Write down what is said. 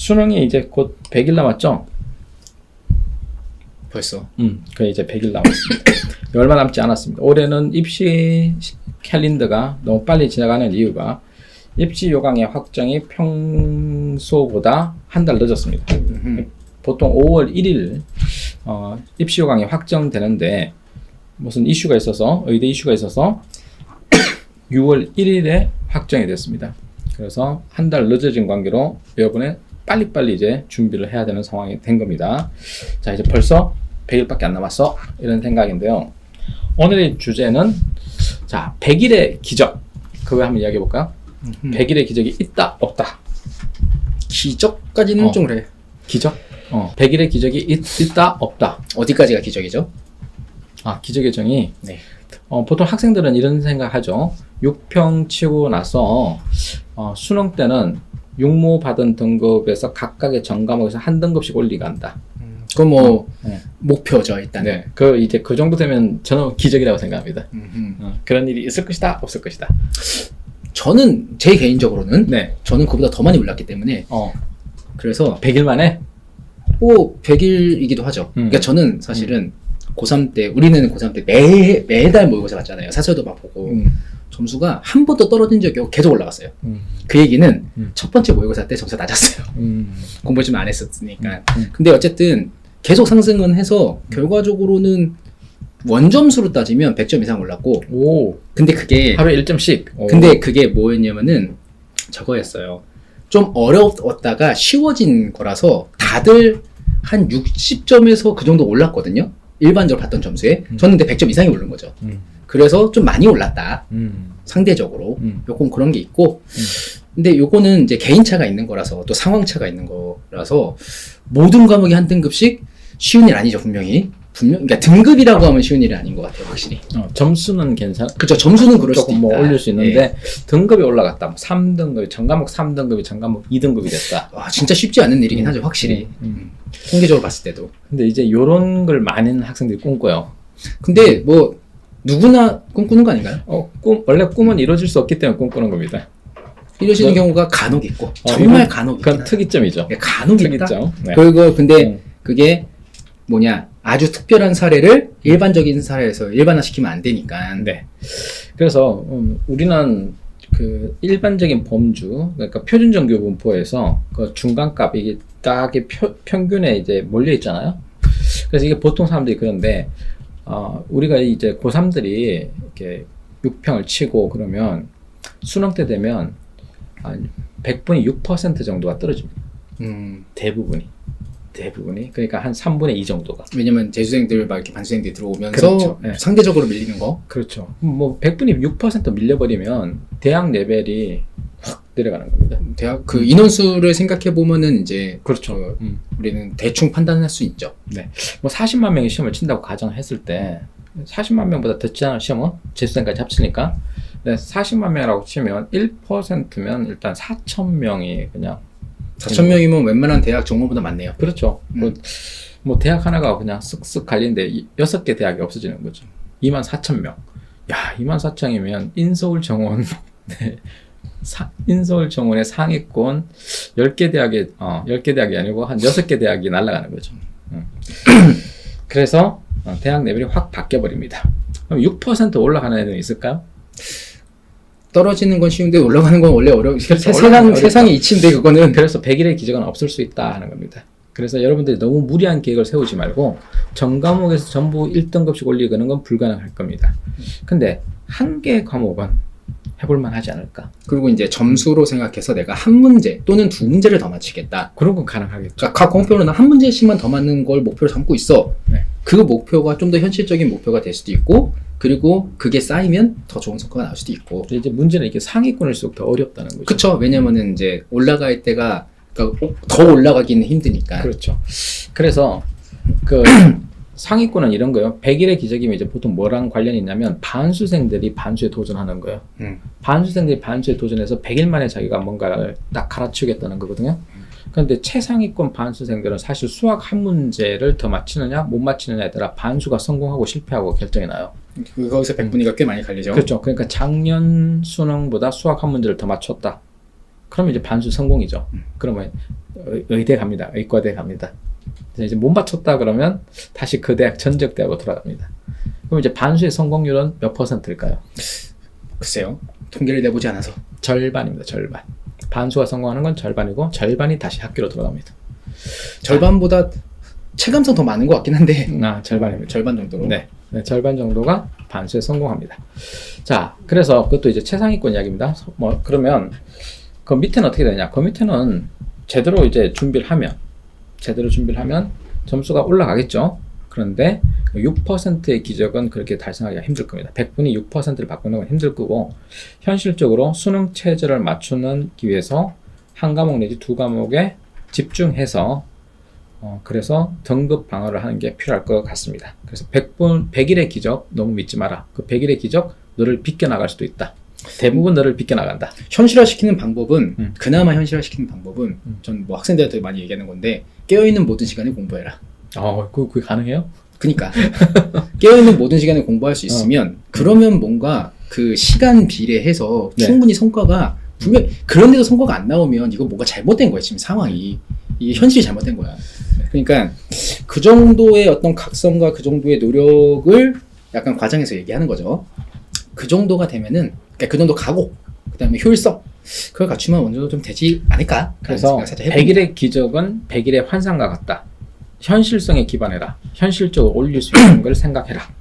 수능이 이제 곧 100일 남았죠? 벌써. 그 이제 100일 남았습니다. 얼마 남지 않았습니다. 올해는 입시 캘린더가 너무 빨리 지나가는 이유가 입시 요강의 확정이 평소보다 한 달 늦었습니다. 보통 5월 1일 입시 요강이 확정되는데 무슨 이슈가 있어서 의대 이슈가 있어서 6월 1일에 확정이 됐습니다. 그래서 한 달 늦어진 관계로 여러분의 빨리빨리 이제 준비를 해야 되는 상황이 된 겁니다. 자, 이제 벌써 100일밖에 안 남았어. 이런 생각인데요. 오늘의 주제는 자, 100일의 기적. 그거 한번 이야기해 볼까요? 100일의 기적이 있다, 없다. 기적까지는 좀 그래. 기적? 100일의 기적이 있다, 없다. 어디까지가 기적이죠? 기적의 정의. 네. 보통 학생들은 이런 생각하죠. 6평 치고 나서 수능 때는 육모 받은 등급에서 각각의 전 과목에서 한 등급씩 올리간다. 그건 뭐 목표죠 일단. 네. 이제 그 정도 되면 저는 기적이라고 생각합니다. 그런 일이 있을 것이다, 없을 것이다. 저는 제 개인적으로는 네. 저는 그보다 더 많이 올랐기 때문에 그래서 100일 만에 뭐 100일이기도 하죠. 그러니까 저는 사실은 고3 때 우리는 고3 때 매달 모의고사 봤잖아요. 사설도 막 보고 점수가 한 번도 떨어진 적이 없고 계속 올라갔어요. 그 얘기는 첫 번째 모의고사 때 점수가 낮았어요. 공부 좀 안 했었으니까. 근데 어쨌든 계속 상승은 해서 결과적으로는 원점수로 따지면 100점 이상 올랐고. 오. 근데 그게 하루에 1점씩. 근데 그게 뭐였냐면은 저거였어요. 좀 어려웠다가 쉬워진 거라서 다들 한 60점에서 그 정도 올랐거든요. 일반적으로 봤던 점수에. 저는 근데 100점 이상이 오른 거죠. 그래서 좀 많이 올랐다. 상대적으로. 요건 그런 게 있고. 근데 요거는 이제 개인차가 있는 거라서 또 상황차가 있는 거라서 모든 과목이 한 등급씩 쉬운 일 아니죠, 분명히. 그러니까 등급이라고 하면 쉬운 일이 아닌 것 같아요, 확실히. 점수는 그렇죠. 점수는 그럴 수도 조금 뭐 있다. 올릴 수 있는데 예. 등급이 올라갔다. 뭐 3등급이 전 과목 3등급이 전 과목 2등급이 됐다. 와, 진짜 쉽지 않은 일이긴 하죠, 확실히. 통계적으로 봤을 때도. 근데 이제 요런 걸 많은 학생들이 꿈꿔요. 근데 뭐 누구나 꿈꾸는 거 아닌가요? 원래 꿈은 이루어질 수 없기 때문에 꿈꾸는 겁니다. 이러시는 경우가 간혹 있고 정말 간혹 있긴 그건 특이점이죠. 간혹 있다. 특이점. 네. 그리고 근데 그게 뭐냐 아주 특별한 사례를 일반적인 사례에서 일반화시키면 안 되니까. 네. 그래서 우리는 그 일반적인 범주, 그러니까 표준정규 분포에서 그 중간값 이게 딱 평균에 이제 몰려 있잖아요. 그래서 이게 보통 사람들이 그런데 우리가 이제 고3들이 이렇게 6평을 치고 그러면 수능 때 되면 한 100분이 6% 정도가 떨어집니다. 대부분이. 그러니까 한 3분의 2 정도가. 왜냐면 재수생들 막 이렇게 반수생들이 들어오면서 그렇죠. 네. 상대적으로 밀리는 거. 그렇죠. 뭐 100분이 6% 밀려버리면 대학 레벨이 확 내려가는 겁니다. 대학 그 인원수를 생각해 보면은 이제 그렇죠. 우리는 대충 판단할 수 있죠. 네. 뭐 40만 명이 시험을 친다고 가정했을 때 40만 명보다 듣지 않은 시험은 재수생까지 합치니까 40만 명이라고 치면 1%면 일단 4,000명이 그냥 4,000명이면 웬만한 대학 정모보다 많네요. 그렇죠. 뭐 대학 하나가 그냥 쓱쓱 갈리는데 6개 대학이 없어지는 거죠. 24,000명. 야, 24,000이면 인서울 정원 네. 인서울 정원의 상위권 10개 대학이 10개 대학이 아니고 한 6개 대학이 날아가는 거죠. 그래서 대학 레벨이 확 바뀌어 버립니다. 그럼 6% 올라가는 애들은 있을까요? 떨어지는 건 쉬운데 올라가는 건 원래 어려워. 그렇죠. 세상의 이치인데 그거는. 그래서 100일의 기적은 없을 수 있다 하는 겁니다. 그래서 여러분들이 너무 무리한 계획을 세우지 말고 전 과목에서 전부 1등급씩 올리는 건 불가능할 겁니다. 근데 한 개의 과목은 해볼만 하지 않을까? 그리고 이제 점수로 생각해서 내가 한 문제 또는 두 문제를 더 맞히겠다. 그런 건 가능하겠죠. 그러니까 각 과목별로 한 문제씩만 더 맞는 걸 목표로 삼고 있어. 네. 그 목표가 좀 더 현실적인 목표가 될 수도 있고, 그리고 그게 쌓이면 더 좋은 성과가 나올 수도 있고. 이제 문제는 이게 상위권일수록 더 어렵다는 거죠. 그렇죠. 왜냐면은 이제 올라갈 때가 그러니까 더 올라가기는 힘드니까. 그렇죠. 그래서 그 상위권은 이런 거예요. 100일의 기적이면 이제 보통 뭐랑 관련이 있냐면 반수생들이 반수에 도전하는 거예요. 반수생들이 반수에 도전해서 100일 만에 자기가 뭔가를 딱 갈아치우겠다는 거거든요. 그런데 최상위권 반수생들은 사실 수학 한 문제를 더 맞히느냐 못 맞히느냐에 따라 반수가 성공하고 실패하고 결정이 나요. 거기서 100분위가 꽤 많이 갈리죠. 그렇죠. 그러니까 작년 수능보다 수학 한 문제를 더 맞췄다. 그러면 이제 반수 성공이죠. 그러면 의대 갑니다. 의과대 갑니다. 이제 못 맞췄다 그러면 다시 그 대학 전적 대학으로 돌아갑니다. 그럼 이제 반수의 성공률은 몇 %일까요? 글쎄요. 통계를 내보지 않아서. 절반입니다. 절반. 반수가 성공하는 건 절반이고 절반이 다시 학교로 돌아갑니다. 절반보다 체감상 더 많은 것 같긴 한데 절반입니다. 절반 정도로. 네, 절반 정도가 반수에 성공합니다. 자, 그래서 그것도 이제 최상위권 이야기입니다. 그러면 그 밑에는 어떻게 되냐? 그 밑에는 제대로 준비를 하면 점수가 올라가겠죠. 그런데 6%의 기적은 그렇게 달성하기가 힘들 겁니다. 100분이 6%를 바꾸는 건 힘들 거고, 현실적으로 수능 체제를 맞추기 위해서 한 과목 내지 두 과목에 집중해서 그래서 등급 방어를 하는 게 필요할 것 같습니다. 그래서 100일의 기적 너무 믿지 마라. 그 100일의 기적 너를 비껴나갈 수도 있다. 대부분 너를 비껴나간다. 현실화시키는 방법은 그나마 현실화시키는 방법은 전 뭐 학생들한테 많이 얘기하는 건데 깨어있는 모든 시간에 공부해라. 그게 가능해요? 그러니까 깨어있는 모든 시간에 공부할 수 있으면 그러면 뭔가 그 시간 비례해서 네. 충분히 성과가 분명 그런데도 성과가 안 나오면 이거 뭔가 잘못된 거야. 지금 상황이 이게 현실이 잘못된 거야. 그러니까 그 정도의 어떤 각성과 그 정도의 노력을 약간 과장해서 얘기하는 거죠. 그 정도가 되면은 그러니까 그 정도 가고 그다음에 효율성 그걸 갖추면 어느 정도 좀 되지 않을까? 그래서 100일의 기적은 100일의 환상과 같다. 현실성에 기반해라. 현실적으로 올릴 수 있는 걸 생각해라.